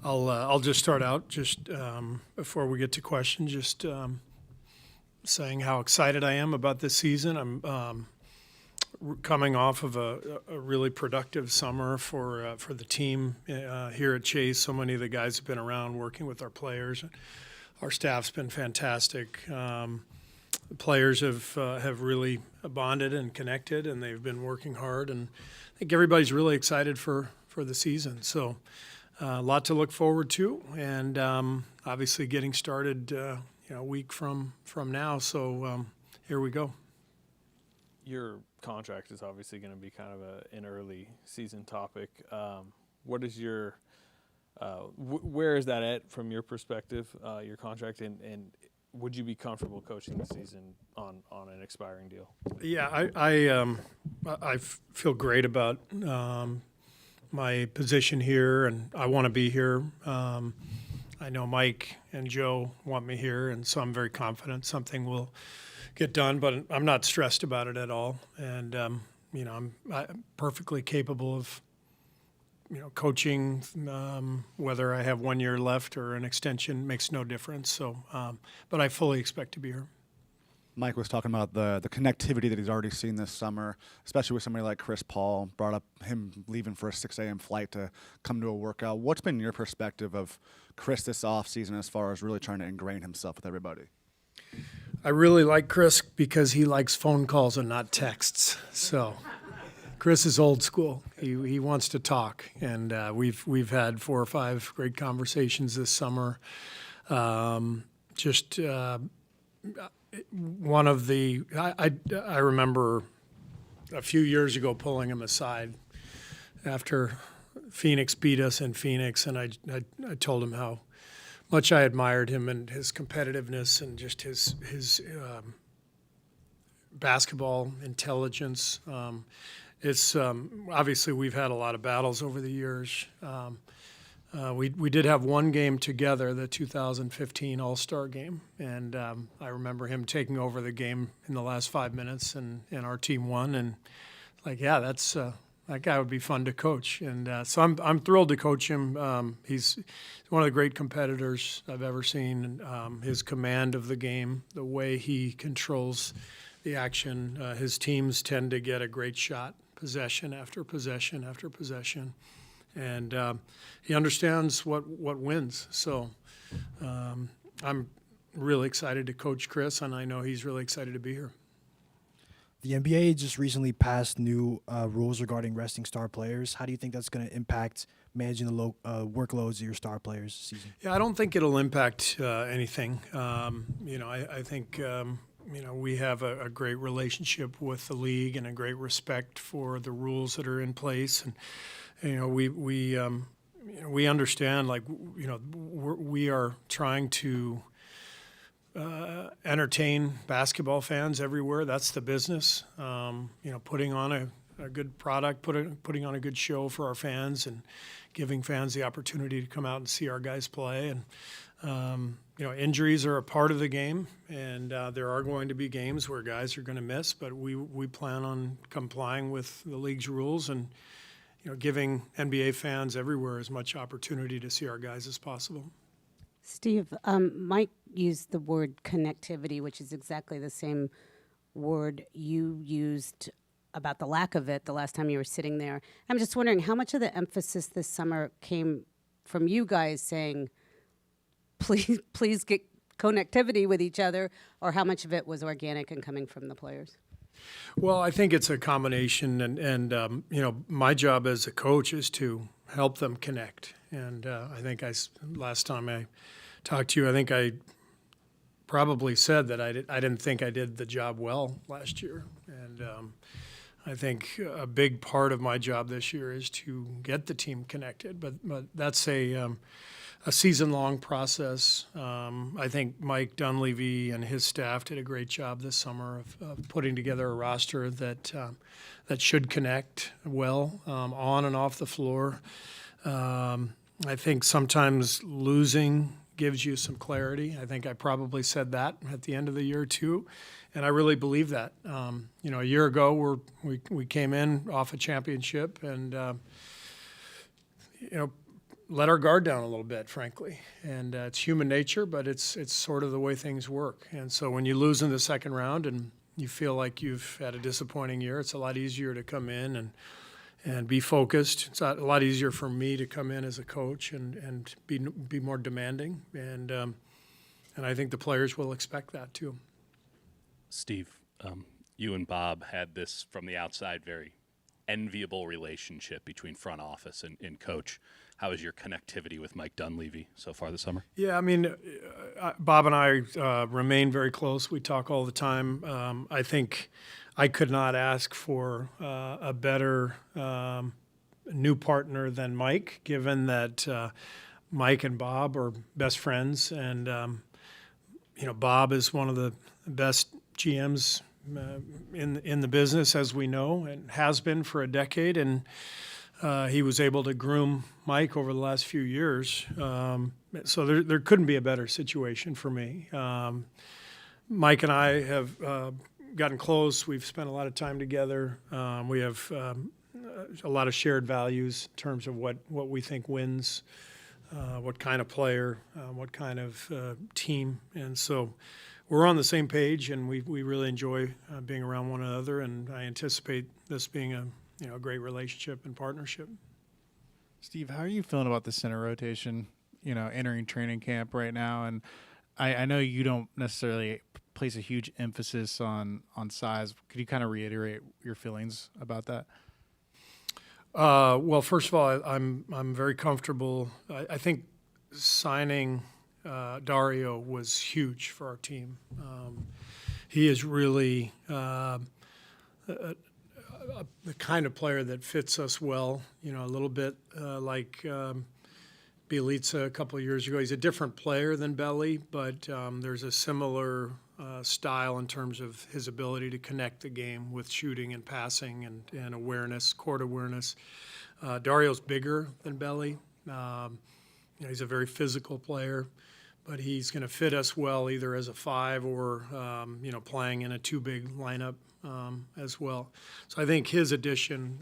I'll just start out before we get to questions, saying how excited I am about this season. I'm coming off of a really productive summer for the team here at Chase. So many of the guys have been around working with our players. Our staff's been fantastic. The players have really bonded and connected, and they've been working hard. And I think everybody's really excited for the season. So a lot to look forward to, and obviously getting started a week from now. So here we go. Your contract is obviously going to be kind of an early season topic. What is your where is that at from your perspective, your contract, and would you be comfortable coaching the season on an expiring deal? Yeah, I feel great about my position here, and I want to be here. I know Mike and Joe want me here, and so I'm very confident something will get done, but I'm not stressed about it at all. And, I'm perfectly capable of, coaching, whether I have 1 year left or an extension makes no difference. So, but I fully expect to be here. Mike was talking about the connectivity that he's already seen this summer, especially with somebody like Chris Paul, brought up him leaving for a 6 a.m. flight to come to a workout. What's been your perspective of Chris this offseason as far as really trying to ingrain himself with everybody? I really like Chris because he likes phone calls and not texts. So Chris is old school. He wants to talk, and we've had 4 or 5 great conversations this summer. One of the I remember a few years ago pulling him aside after Phoenix beat us in Phoenix, and I told him how much I admired him and his competitiveness and just his basketball intelligence. It's obviously we've had a lot of battles over the years. We did have one game together, the 2015 All-Star game, and I remember him taking over the game in the last 5 minutes, and our team won. And that's that guy would be fun to coach, and so I'm thrilled to coach him. He's one of the great competitors I've ever seen. His command of the game, the way he controls the action, his teams tend to get a great shot, possession after possession after possession, and he understands what wins. So I'm really excited to coach Chris, and I know he's really excited to be here. The NBA just recently passed new rules regarding resting star players. How do you think that's going to impact managing the workloads of your star players this season? Yeah, I don't think it'll impact anything. I think we have a great relationship with the league and a great respect for the rules that are in place, and we understand. We are trying to entertain basketball fans everywhere. That's the business. Putting on a good product, putting on a good show for our fans, and giving fans the opportunity to come out and see our guys play. And injuries are a part of the game, and there are going to be games where guys are going to miss. But we plan on complying with the league's rules and giving NBA fans everywhere as much opportunity to see our guys as possible. Steve, Mike used the word connectivity, which is exactly the same word you used about the lack of it the last time you were sitting there. I'm just wondering how much of the emphasis this summer came from you guys saying, please get connectivity with each other, or how much of it was organic and coming from the players? Well, I think it's a combination, and my job as a coach is to help them connect. And I think last time I talked to you, I think I probably said that I didn't think I did the job well last year. And I think a big part of my job this year is to get the team connected. But that's a season-long process. I think Mike Dunleavy and his staff did a great job this summer of putting together a roster that should connect well on and off the floor. I think sometimes losing gives you some clarity. I think I probably said that at the end of the year too, and I really believe that. A year ago we came in off a championship, and let our guard down a little bit, frankly. And it's human nature, but it's sort of the way things work. And so when you lose in the second round and you feel like you've had a disappointing year, it's a lot easier to come in and be focused. It's a lot easier for me to come in as a coach and be more demanding. And I think the players will expect that too. Steve, you and Bob had this from the outside very enviable relationship between front office and coach. How is your connectivity with Mike Dunleavy so far this summer? Yeah, I mean, Bob and I remain very close. We talk all the time. I think I could not ask for a better new partner than Mike, given that Mike and Bob are best friends. And, Bob is one of the best GMs in the business, as we know, and has been for a decade. And he was able to groom Mike over the last few years. So there couldn't be a better situation for me. Mike and I have gotten close. We've spent a lot of time together. We have a lot of shared values in terms of what we think wins, what kind of player, what kind of team. And so we're on the same page, and we really enjoy being around one another, and I anticipate this being a great relationship and partnership. Steve, how are you feeling about the center rotation, entering training camp right now? And I know you don't necessarily place a huge emphasis on size. Could you kind of reiterate your feelings about that? Well, first of all, I'm very comfortable. I think signing Dario was huge for our team. He is really the kind of player that fits us well, a little bit like Bielitsa a couple of years ago. He's a different player than Belly, but there's a similar style in terms of his ability to connect the game with shooting and passing and awareness, court awareness. Dario's bigger than Belly. He's a very physical player, but he's going to fit us well either as a five or, playing in a two big lineup as well. So I think his addition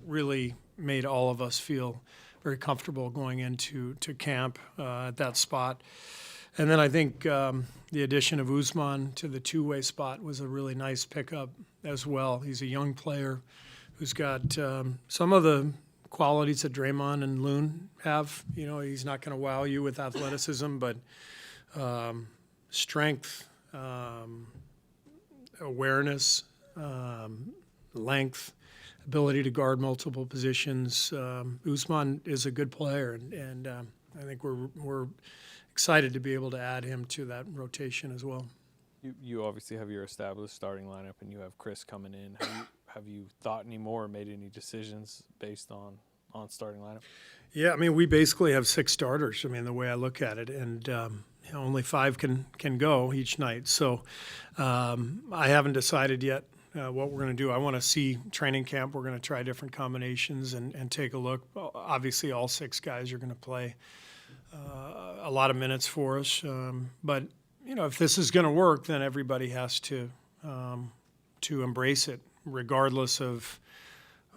really made all of us feel very comfortable going into camp at that spot. And then I think the addition of Usman to the two-way spot was a really nice pickup as well. He's a young player who's got some of the qualities that Draymond and Loon have. He's not going to wow you with athleticism, but strength, awareness, length, ability to guard multiple positions. Usman is a good player, and I think we're excited to be able to add him to that rotation as well. You obviously have your established starting lineup, and you have Chris coming in. Have you thought any more or made any decisions based on starting lineup? Yeah, I mean, we basically have 6 starters, the way I look at it, and only 5 can go each night. So I haven't decided yet what we're going to do. I want to see training camp. We're going to try different combinations and take a look. Obviously, all 6 guys are going to play a lot of minutes for us. But, if this is going to work, then everybody has to embrace it, regardless of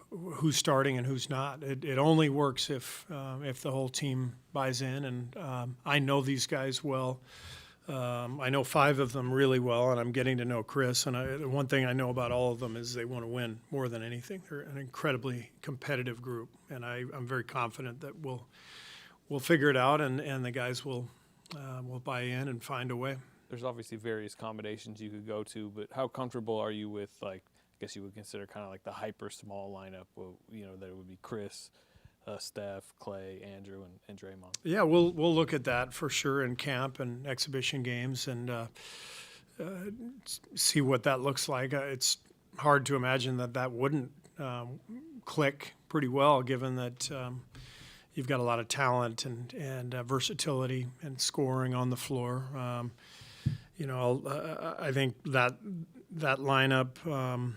who's starting and who's not. It only works if the whole team buys in. And I know these guys well. I know 5 of them really well, and I'm getting to know Chris. And one thing I know about all of them is they want to win more than anything. They're an incredibly competitive group, and I'm very confident that we'll figure it out, and the guys will buy in and find a way. There's obviously various combinations you could go to, but how comfortable are you with, I guess you would consider kind of like the Hypersmall lineup? That it would be Chris, Steph, Clay, Andrew, and Draymond. Yeah, we'll look at that for sure in camp and exhibition games and see what that looks like. It's hard to imagine that wouldn't click pretty well, given that you've got a lot of talent and versatility and scoring on the floor. I think that lineup.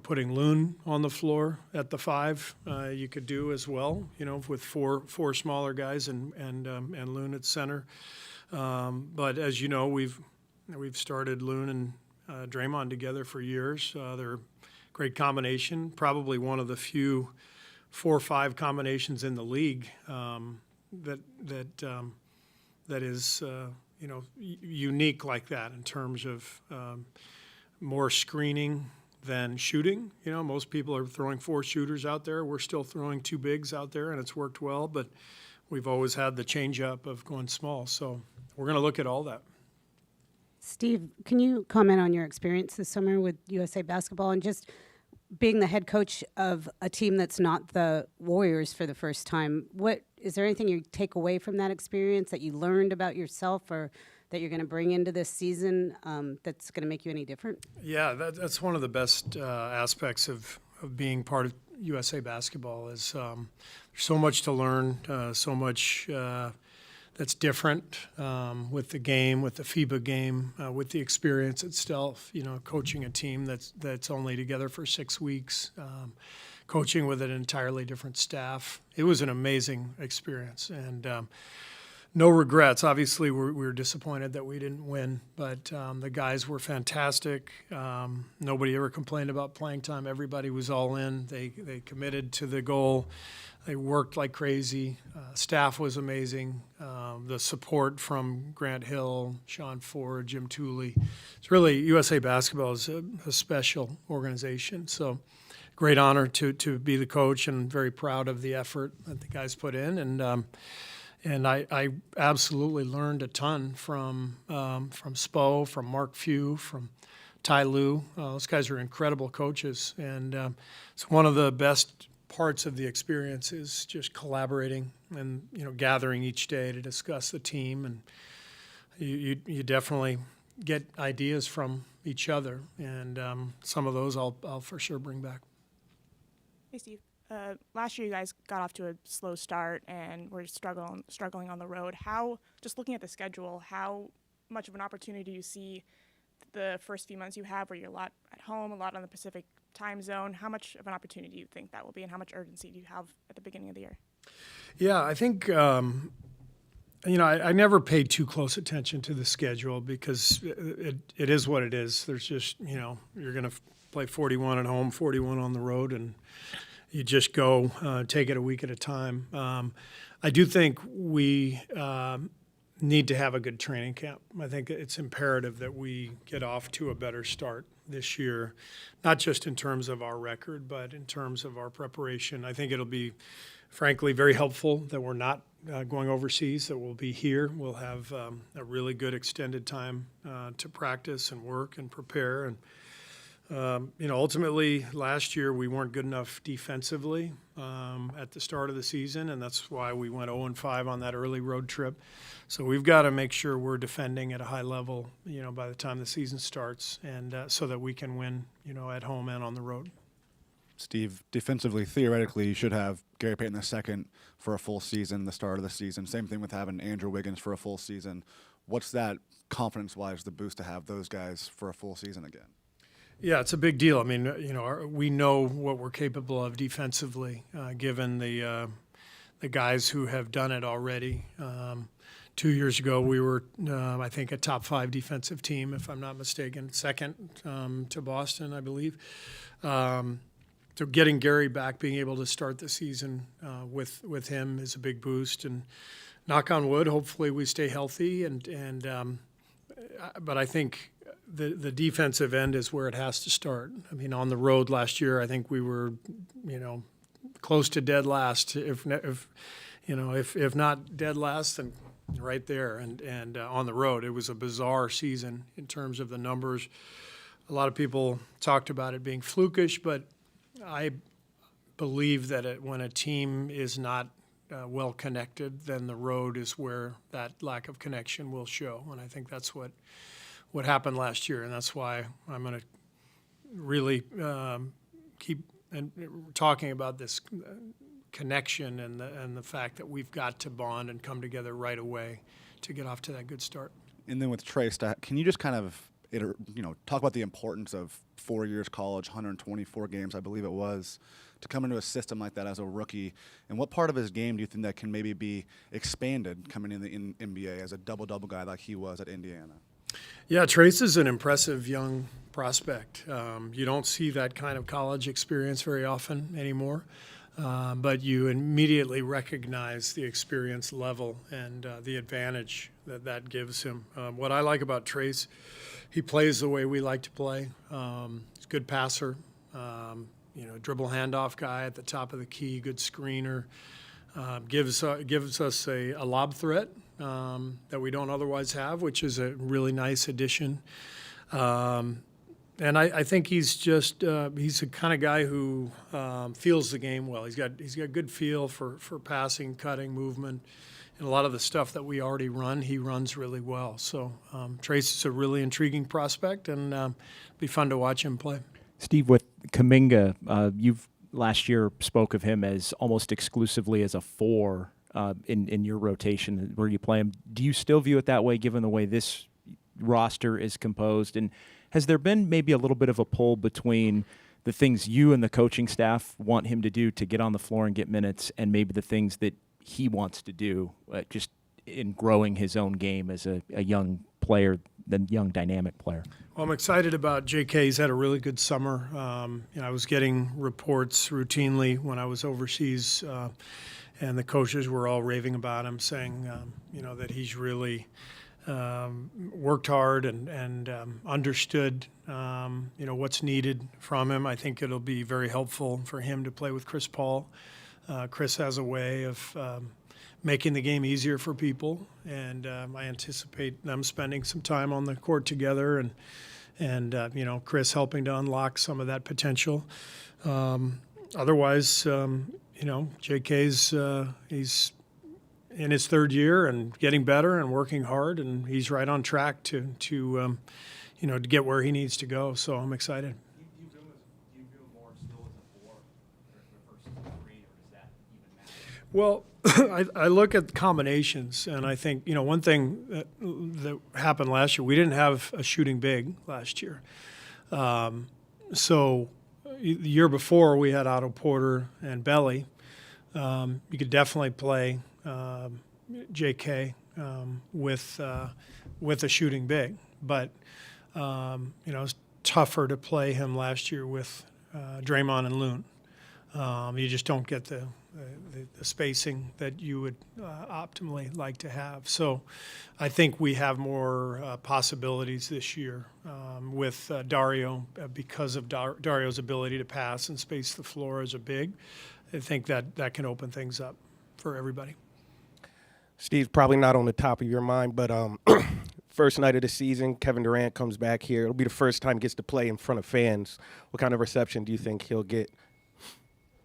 Putting Loon on the floor at the 5, you could do as well. With four smaller guys and Loon at center. But as you know, we've started Loon and Draymond together for years. They're a great combination. Probably one of the few 4 or 5 combinations in the league that is unique like that in terms of more screening than shooting. Most people are throwing 4 shooters out there. We're still throwing 2 bigs out there, and it's worked well. But we've always had the change-up of going small. So we're going to look at all that. Steve, can you comment on your experience this summer with USA Basketball and just being the head coach of a team that's not the Warriors for the first time? What is there anything you take away from that experience that you learned about yourself or that you're going to bring into this season that's going to make you any different? Yeah, that's one of the best aspects of being part of USA Basketball is there's so much to learn, so much that's different with the game, with the FIBA game, with the experience itself. Coaching a team that's only together for 6 weeks, coaching with an entirely different staff. It was an amazing experience, and no regrets. Obviously, we were disappointed that we didn't win, but the guys were fantastic. Nobody ever complained about playing time. Everybody was all in. They committed to the goal. They worked like crazy. Staff was amazing. The support from Grant Hill, Sean Ford, Jim Tooley. It's really, USA Basketball is a special organization. So great honor to be the coach and very proud of the effort that the guys put in. And I absolutely learned a ton from Spo, from Mark Few, from Ty Lue. Those guys are incredible coaches. And it's one of the best parts of the experience is just collaborating and gathering each day to discuss the team, and you definitely get ideas from each other, and some of those I'll for sure bring back. Hey Steve, last year you guys got off to a slow start and were struggling on the road. Just looking at the schedule, how much of an opportunity do you see the first few months you have where you're a lot at home, a lot on the Pacific time zone? How much of an opportunity do you think that will be, and how much urgency do you have at the beginning of the year? Yeah, I think I never paid too close attention to the schedule because it is what it is. There's just you're going to play 41 at home, 41 on the road, and you just go take it a week at a time. I do think we need to have a good training camp. I think it's imperative that we get off to a better start this year, not just in terms of our record, but in terms of our preparation. I think it'll be, frankly, very helpful that we're not going overseas, that we'll be here. We'll have a really good extended time to practice and work and prepare. And ultimately, last year we weren't good enough defensively at the start of the season, and that's why we went 0-5 on that early road trip. So we've got to make sure we're defending at a high level, by the time the season starts, and so that we can win, at home and on the road. Steve, defensively, theoretically, you should have Gary Payton II for a full season, the start of the season. Same thing with having Andrew Wiggins for a full season. What's that confidence-wise, the boost to have those guys for a full season again? Yeah, it's a big deal. I mean, we know what we're capable of defensively, given the guys who have done it already. 2 years ago, we were, I think, a top 5 defensive team, if I'm not mistaken, second to Boston, I believe. So getting Gary back, being able to start the season with him is a big boost. And knock on wood, hopefully we stay healthy. But I think the defensive end is where it has to start. I mean, on the road last year, I think we were, close to dead last, if not dead last, then right there. And on the road, it was a bizarre season in terms of the numbers. A lot of people talked about it being flukish, but I believe that when a team is not well connected, then the road is where that lack of connection will show. And I think that's what happened last year, and that's why I'm going to really keep talking about this connection and the fact that we've got to bond and come together right away to get off to that good start. And then with Trae, can you just kind of talk about the importance of 4 years college, 124 games, I believe it was, to come into a system like that as a rookie, and what part of his game do you think that can maybe be expanded coming in the NBA as a double-double guy like he was at Indiana? Yeah, Trace is an impressive young prospect. You don't see that kind of college experience very often anymore. but you immediately recognize the experience level and the advantage that gives him. What I like about Trace, he plays the way we like to play. He's a good passer, dribble handoff guy at the top of the key, good screener. Gives us a lob threat that we don't otherwise have, which is a really nice addition. And I think he's just he's the kind of guy who feels the game well. He's got good feel for passing, cutting, movement, and a lot of the stuff that we already run, he runs really well. So Trace is a really intriguing prospect, and it'll be fun to watch him play. Steve, with Kuminga, you've last year spoke of him as almost exclusively as a 4 in your rotation where you play him. Do you still view it that way, given the way this roster is composed? And has there been maybe a little bit of a pull between the things you and the coaching staff want him to do to get on the floor and get minutes, and maybe the things that he wants to do just in growing his own game as a young player, the young dynamic player? Well, I'm excited about JK. He's had a really good summer. I was getting reports routinely when I was overseas, and the coaches were all raving about him, saying, that he's really worked hard and understood, what's needed from him. I think it'll be very helpful for him to play with Chris Paul. Chris has a way of making the game easier for people, and I anticipate them spending some time on the court together, and Chris helping to unlock some of that potential. Otherwise, JK's he's in his third year and getting better and working hard, and he's right on track to get where he needs to go. So I'm excited. Do you view him more still as a 4 versus 3, or does that even matter? Well, I look at combinations, and I think, one thing that happened last year, we didn't have a shooting big last year. So the year before, we had Otto Porter and Belly. You could definitely play JK with a shooting big, but it's tougher to play him last year with Draymond and Loon. You just don't get the spacing that you would optimally like to have. So I think we have more possibilities this year with Dario because of Dario's ability to pass and space the floor as a big. I think that can open things up for everybody. Steve, probably not on the top of your mind, but first night of the season, Kevin Durant comes back here. It'll be the first time he gets to play in front of fans. What kind of reception do you think he'll get?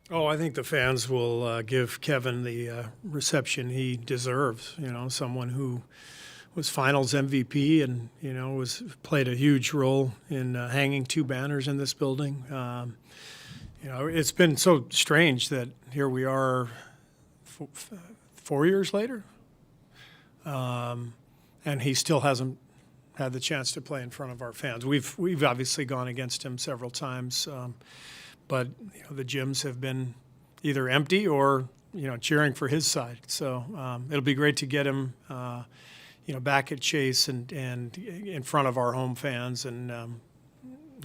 Oh, I think the fans will give Kevin the reception he deserves. Someone who was Finals MVP and played a huge role in hanging 2 banners in this building. It's been so strange that here we are 4 years later, and he still hasn't had the chance to play in front of our fans. We've obviously gone against him several times, but the gyms have been either empty or cheering for his side. So it'll be great to get him back at Chase and in front of our home fans, and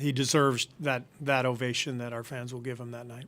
he deserves that ovation that our fans will give him that night.